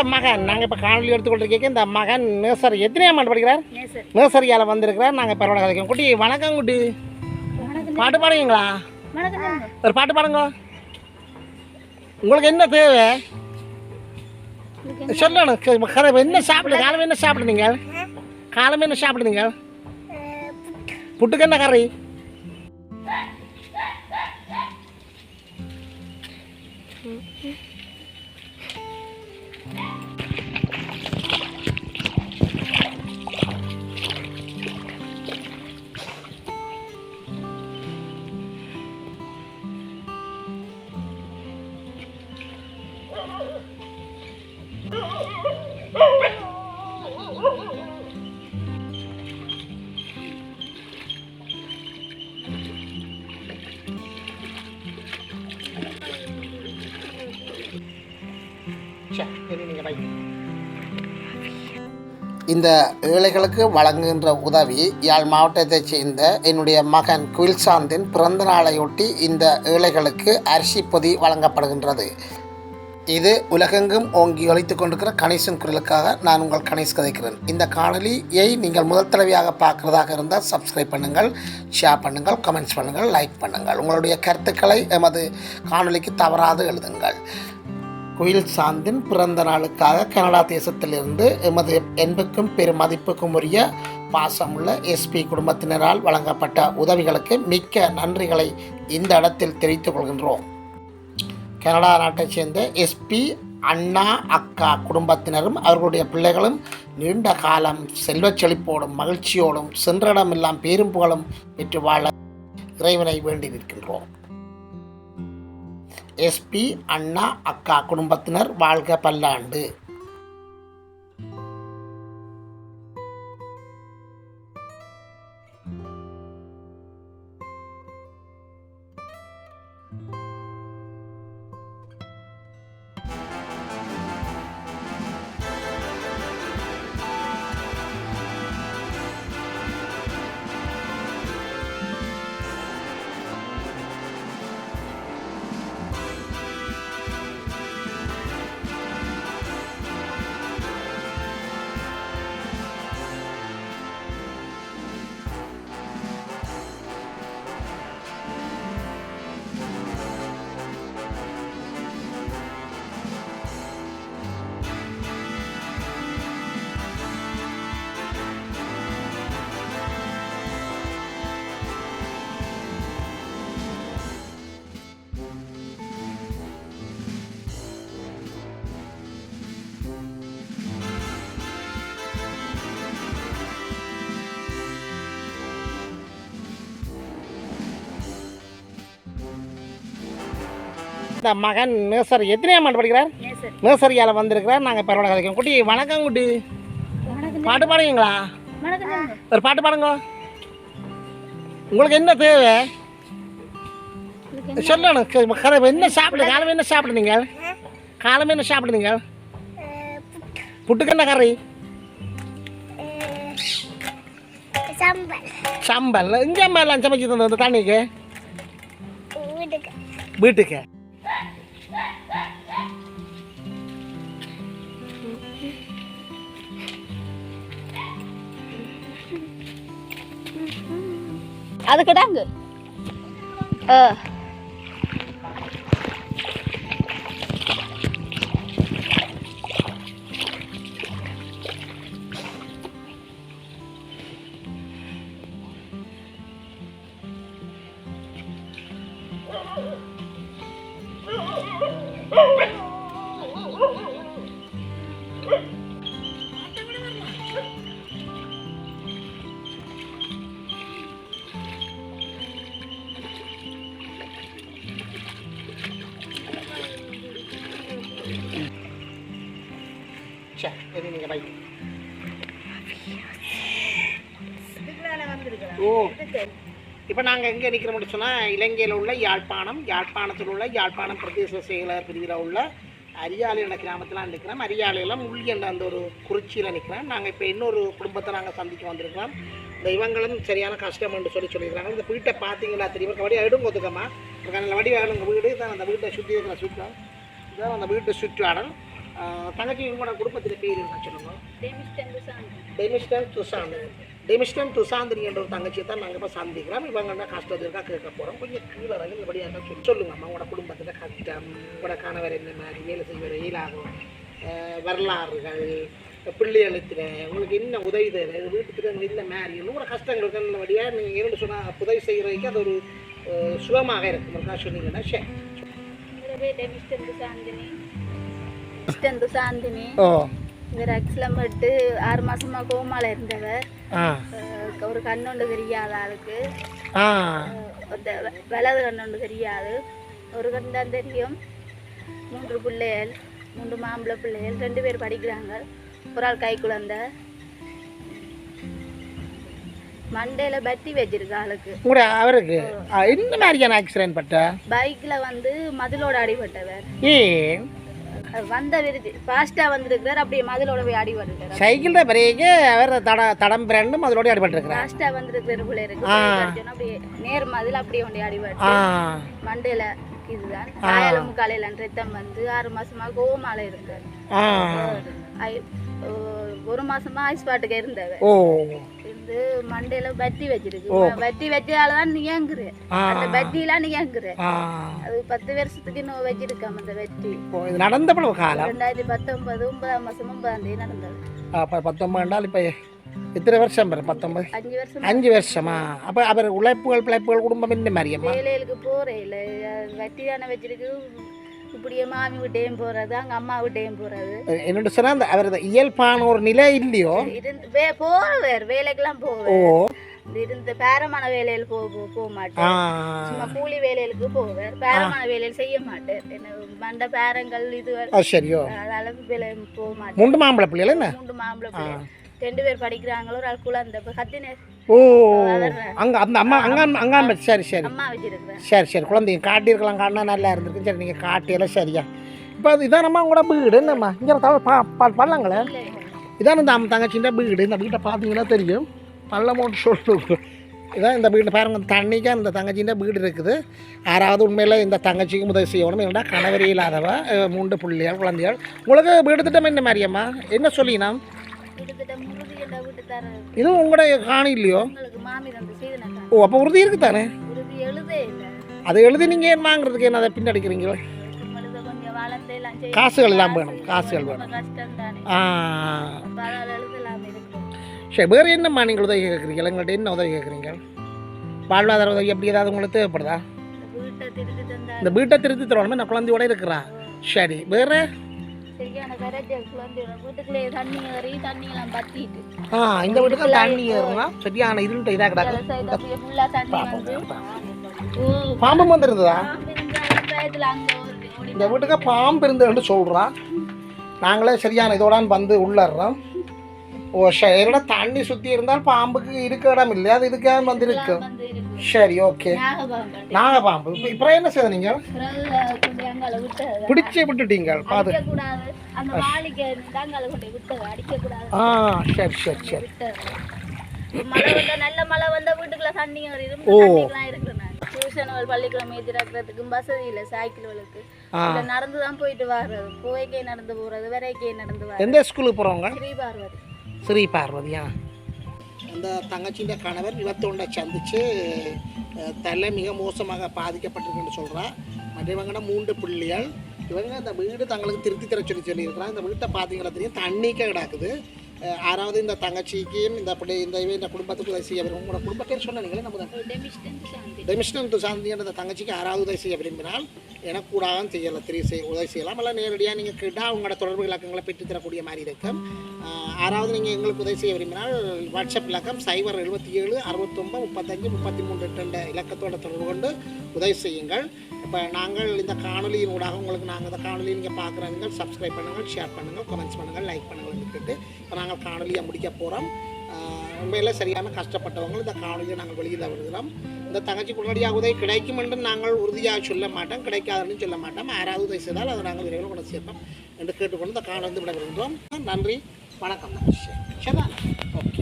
உங்களோட மகன் நாங்கள் இப்போ காணொலி எடுத்துக்கொண்டிருக்கேன். இந்த மகன் நர்சரி எத்தனையாம் ஆண்டு படிக்கிறார்? நர்சரியால் வந்திருக்கிறார். நாங்கள் பரவாயில்ல கதைக்கோம். குட்டி வணக்கம். குட்டி பாட்டு பாடுவீங்களா? ஒரு பாட்டு பாடுங்க. உங்களுக்கு என்ன தேவை சொல்லணும். என்ன சாப்பிடு? காலமே என்ன சாப்பிடுனீங்க? காலமே என்ன சாப்பிடுனீங்க? புட்டுக்கு என்ன கறி? இந்த ஏழைகளுக்கு வழங்குகின்ற உதவி யாழ் மாவட்டத்தைச் சேர்ந்த என்னுடைய மகன் குயில்சாந்தின் பிறந்த நாளையொட்டி இந்த ஏழைகளுக்கு அரிசி பொதி வழங்கப்படுகின்றது. இது உலகெங்கும் ஓங்கி ஒலித்துக் கொண்டிருக்கிற கணேசன் குரலுக்காக நான் உங்கள் கணேஷ் கதைக்கிறேன். இந்த காணொலியை நீங்கள் முதல் தடவையாக பார்க்குறதாக இருந்தால் சப்ஸ்கிரைப் பண்ணுங்கள், ஷேர் பண்ணுங்கள், கமெண்ட்ஸ் பண்ணுங்கள், லைக் பண்ணுங்கள். உங்களுடைய கருத்துக்களை எமது காணொலிக்கு தவறாது எழுதுங்கள். குயில்சாந்தின் பிறந்த நாளுக்காக கனடா தேசத்திலிருந்து எமது என்புக்கும் பெரும் மதிப்புக்கும் உரிய பாசமுள்ள எஸ்பி குடும்பத்தினரால் வழங்கப்பட்ட உதவிகளுக்கு மிக்க நன்றிகளை இந்த இடத்தில் தெரிவித்துக் கொள்கின்றோம். கனடா நாட்டைச் சேர்ந்த எஸ்பி அண்ணா அக்கா குடும்பத்தினரும் அவர்களுடைய பிள்ளைகளும் நீண்ட காலம் செல்வச் செழிப்போடும் மகிழ்ச்சியோடும் சென்றடமெல்லாம் பேரும் புகழும் பெற்று வாழ இறைவனை வேண்டி நிற்கின்றோம். எஸ்பி அண்ணா அக்கா குடும்பத்தினர் வாழ்க பல்லாண்டு. இந்த மகன் நர்சரி எத்தனையாம் ஆண்டு படிக்கிறார்? நர்சரியால் வந்திருக்கிறார். நாங்கள் பரவாயில்ல கதைக்கோம். குட்டி வணக்கம். குட்டி பாட்டு பாடுவீங்களா? ஒரு பாட்டு பாடுங்க. உங்களுக்கு என்ன தேவை சொல்லணும். என்ன சாப்பிடு? காலமே என்ன சாப்பிடுனீங்க? காலமே என்ன சாப்பிடுனீங்க? புட்டுக்கு என்ன கறி? சம்பல். இங்கே மேலாம் சமைச்சு தந்து தண்ணிக்கு வீட்டுக்கு. அது கிடாங்க. இப்போ நாங்கள் எங்கே நிற்கிறோம்னு சொன்னால் இலங்கையில் உள்ள யாழ்ப்பாணத்தில் உள்ள யாழ்ப்பாணம் பிரதேச செயலர் பிரிவில் உள்ள அரியாலை என்ற கிராமத்தில் நிற்கிறோம். அரியாலையில் முள்ளி என்ற அந்த ஒரு குறிச்சியில் நிற்கிறோம். நாங்கள் இப்போ இன்னொரு குடும்பத்தை நாங்கள் சந்திக்க வந்திருக்கிறோம். இந்த இவங்களும் சரியான கஷ்டம் என்று சொல்லியிருக்கிறாங்க. இந்த வீட்டை பார்த்தீங்களா தெரியும். வடி எடுங்க ஒத்துக்கம்மா. வடி வேணுங்க வீடு தான். அந்த வீட்டை சுற்றி இருக்கிற சுற்றம் இதான் அந்த வீட்டு சுற்றாடல். தங்கச்சி உங்களோட குடும்பத்தில் பேர் என்ன சொல்லுங்க? டெமிஸ்டன் துசாந்தினி என்ற ஒரு தங்கச்சியை தான் நாங்கள் இப்போ சந்திக்கிறோம். இவங்க கஷ்டத்திற்காக கேட்க போகிறோம். கொஞ்சம் கீழே இப்படியா இருந்தால் சொல்லுங்கம்மா. உங்களோட குடும்பத்தில் கஷ்டம், உங்களோட கணவர் என்ன மாதிரி வேலை செய்வது இயலாகும், வரலாறுகள், பிள்ளைகளுக்கு உங்களுக்கு என்ன உதவி தேவை, வீட்டுக்கு என்ன மாதிரி உங்களோட கஷ்டங்களுக்கு நல்லபடியாக நீங்கள் இரண்டு சொன்னால் உதவி செய்கிறதுக்கு அது ஒரு சுகமாக இருக்கும். சொன்னீங்கன்னா சரி. சாந்தினி இவர் ஆக்சுவலாக மட்டும் 6 மாசமா கோமால இருந்தவர். ஒரு கண்ணொண்டு தெரியாத ஆளுக்கு, வலது கண்ணொண்டு தெரியாது, ஒரு கண் தான் தெரியும். 3 பிள்ளைகள், 3 மாம்பழ பிள்ளைகள், 2 பேர் படிக்கிறாங்க. ஒரு ஆள் கை குழந்தை. மண்டையில பட்டி வச்சிருக்கு ஆளுக்கு. அவருக்கு என்ன மாதிரியான ஆக்சிடென்ட் பட்ட? பைக்ல வந்து மதிலோட அடிபட்டவர். வந்த விருது ஃபாஸ்டா வந்திருக்கிறார். அப்படியே மதிலோட போய் அடிபட்டுருக்காரு. சைக்கிள்ல பிரேக் அவர் தடம் பிரண்டு மதிலோட அடிபட்டுருக்காரு. ஃபாஸ்டா வந்திருக்கிற போல இருக்கு. அப்படியே நேர் மதில் அப்படியே கொண்டு அடிபட்டு மண்டையில இதுதான் காயலும் காலையில ரத்தம் வந்து 6 மாசமா கோமால இருந்தார். 1 மாசமா ஐஸ்பாட்டுக்கு இருந்தவர். இருந்து மண்டையில பட்டி வச்சிருக்கு. பட்டி வச்சாலதான் நீங்குற அந்த பட்டியெல்லாம் நீங்குற. அது 10 வருஷத்துக்கு இன்னும் வச்சிருக்காம அந்த பட்டி. நடந்த காலம் 2019 9ஆம் மாசம் 9ஆம் தேதி நடந்தது. 19 இப்ப எத்தனை வருஷம்? 19 5 வருஷமா? அப்ப அவர் உழைப்புகள் பிழைப்புகள் குடும்பம் என்ன மாதிரியம்மா? வேலைகளுக்கு போறே இல்ல, வட்டி தானே வச்சிருக்கு. இப்படியே மாமி விட்டையும் போறது, அங்க அம்மா விட்டையும் போறது. என்னோட சொன்னா அந்த அவரது இயல்பான ஒரு நிலை இல்லையோ? போறவர் வேலைக்கெல்லாம் போவார். இருந்த பேரமான வேலையில போக மாட்டேன். சும்மா கூலி வேலைகளுக்கு போவார். பேரமான வேலையில செய்ய மாட்டேன். மண்ட பேரங்கள் இது சரியோ அளவு வேலை போக மாட்டேன். 3 மாம்பழ பிள்ளைகள் என்ன? 3 மாம்பழ பிள்ளை, 2 பேர் படிக்கிறாங்களோ. ஒரு ஆள் குழந்தை கத்தினர். அங்க அந்த அம்மா அங்க சரி சரி அம்மா வச்சிருக்கேன். சரி குழந்தைங்க காட்டியிருக்கலாம். காட்டினா நல்லா இருந்திருக்கு. சரி நீங்கள் காட்டியெல்லாம் சரியா. இப்போ அது இதான் நம்ம உங்களோட வீடு என்னம்மா? இங்கே பள்ளங்களே இதான் இந்த தங்கச்சின்ற வீடு. இந்த வீட்டை பார்த்தீங்கன்னா தெரியும். பள்ளமோட்டு சொல்லுங்க. இதான் இந்த வீட்டு பாருங்க. தண்ணிக்காக இந்த தங்கச்சின்ற வீடு இருக்குது. யாராவது உண்மையில் இந்த தங்கச்சிக்கு உதவி செய்யணும். என்னடா கணவரி இல்லாதவ 3 பிள்ளைகள் குழந்தைகள். உங்களுக்கு வீடு திட்டம் என்ன மாதிரியம்மா? என்ன சொல்லினா இது உங்களுடைய காணி இல்லையோ? அப்போ உறுதி இருக்கு தானே? அதை எழுதி நீங்கள் ஏன் வாங்குறதுக்கு என்ன அதை பின்னடிக்கிறீங்களோ? காசுகள் எல்லாம் வேணும். காசுகள் வேணும். சரி, வேறு என்னம்மா நீங்கள் உதவி கேட்குறீங்க? எங்கள்கிட்ட என்ன உதவி கேட்குறீங்க? வாழ்வாதார உதவி எப்படி ஏதாவது உங்களுக்கு தேவைப்படுதா? இந்த வீட்டை திருத்தி தரணுமே. நான் குழந்தையோட இருக்கிறா. சரி, வேறு இந்த வீட்டுக்கு தண்ணி ஏறுனா சரியான இருண்டு இதாக கிடக்கு. பாம்பு வந்துருந்ததா? இந்த வீட்டுக்கு பாம்பு இருந்ததுன்னு சொல்றா. நாங்களே சரியான இதோடான்னு வந்து உள்ளறோம். என்னோட தண்ணி சுற்றி இருந்தால் பாம்புக்கு இருக்க இடம் இல்லை. அது இதுக்காக வந்து இருக்கு. சரி, ஓகே. நாகப்பாம்பு இப்போ என்ன செய்ய நீங்கள் பிடிச்சி விட்டுட்டீங்க? பாது சரி சரி சரி. நல்ல மழை வந்தா வீட்டுக்குள்ள தண்ணி டியூஷன் பள்ளிக்கிழமை ஏற்றிறக்கிறதுக்கு வசதி இல்லை. சைக்கிள்களுக்கு நடந்துதான் போயிட்டு வர்றது. போய்க்கே நடந்து போறது, வரைக்கே நடந்து வர்றது. எந்த ஸ்கூலுக்கு போறவங்க? ஸ்ரீபார்வதி. ஸ்ரீபார்வதியா? அந்த தங்கச்சின்ற கணவர் விபத்தோண்டை சந்திச்சு தலை மிக மோசமாக பாதிக்கப்பட்டிருக்குன்னு சொல்கிறா. மற்றவங்கன்னா 3 பிள்ளைகள். இவங்க அந்த வீடு தங்களுக்கு திருத்தி தர சொல்லியிருக்கிறாங்க. இந்த வீட்டை பார்த்தீங்கன்னா தெரியும், தண்ணிக்கே கிடக்குது. யாராவது இந்த தங்கச்சிக்கு இந்த குடும்பத்துக்கு உதவி செய்ய விரும்பும். உங்களோட குடும்ப பேர் சொன்னீங்களே நம்ம தான் டெமிஸ்டன் துசாந்தின்ற இந்த தங்கச்சிக்கு யாராவது உதவி செய்ய விரும்பினால் எனக்கு கூட செய்யலாம், உதவி செய்யலாம். இல்லை நேரடியாக நீங்கள் கேட்டால் அவங்களோட தொடர்பு இலக்கங்களை பெற்றுத்தரக்கூடிய மாதிரி இருக்கும். யாராவது நீங்கள் எங்களுக்கு உதவி செய்ய விரும்பினால் வாட்ஸ்அப் இலக்கம் 077 69 35 33 2 இலக்கத்தோட தொடர்பு கொண்டு உதவி செய்யுங்கள். இப்போ நாங்கள் இந்த காணொலியின் ஊடாக உங்களுக்கு நாங்கள் இந்த காணொலியை நீங்கள் பார்க்குறவங்க சப்ஸ்கிரைப் பண்ணுங்கள், ஷேர் பண்ணுங்கள், கமெண்ட்ஸ் பண்ணுங்கள், லைக் பண்ணுங்கள் கேட்டு இப்போ நாங்கள் காணொலியை முடிக்க போகிறோம். உண்மையில் சரியான கஷ்டப்பட்டவங்க இந்த காணொலியை நாங்கள் வெளியில் வருகிறோம். இந்த தங்கச்சி உடனடியாக உதவி கிடைக்கும் என்று நாங்கள் உறுதியாக சொல்ல மாட்டோம், கிடைக்காதுன்னு சொல்ல மாட்டோம். யாராவது உதவி செய்தால் அதை நாங்கள் விரைவில் கொண்டு சேர்ப்போம் என்று கேட்டுக்கொண்டு இந்த காணொலி விட விரும்புகிறோம். நன்றி, வணக்கம். சரி, ஓகே.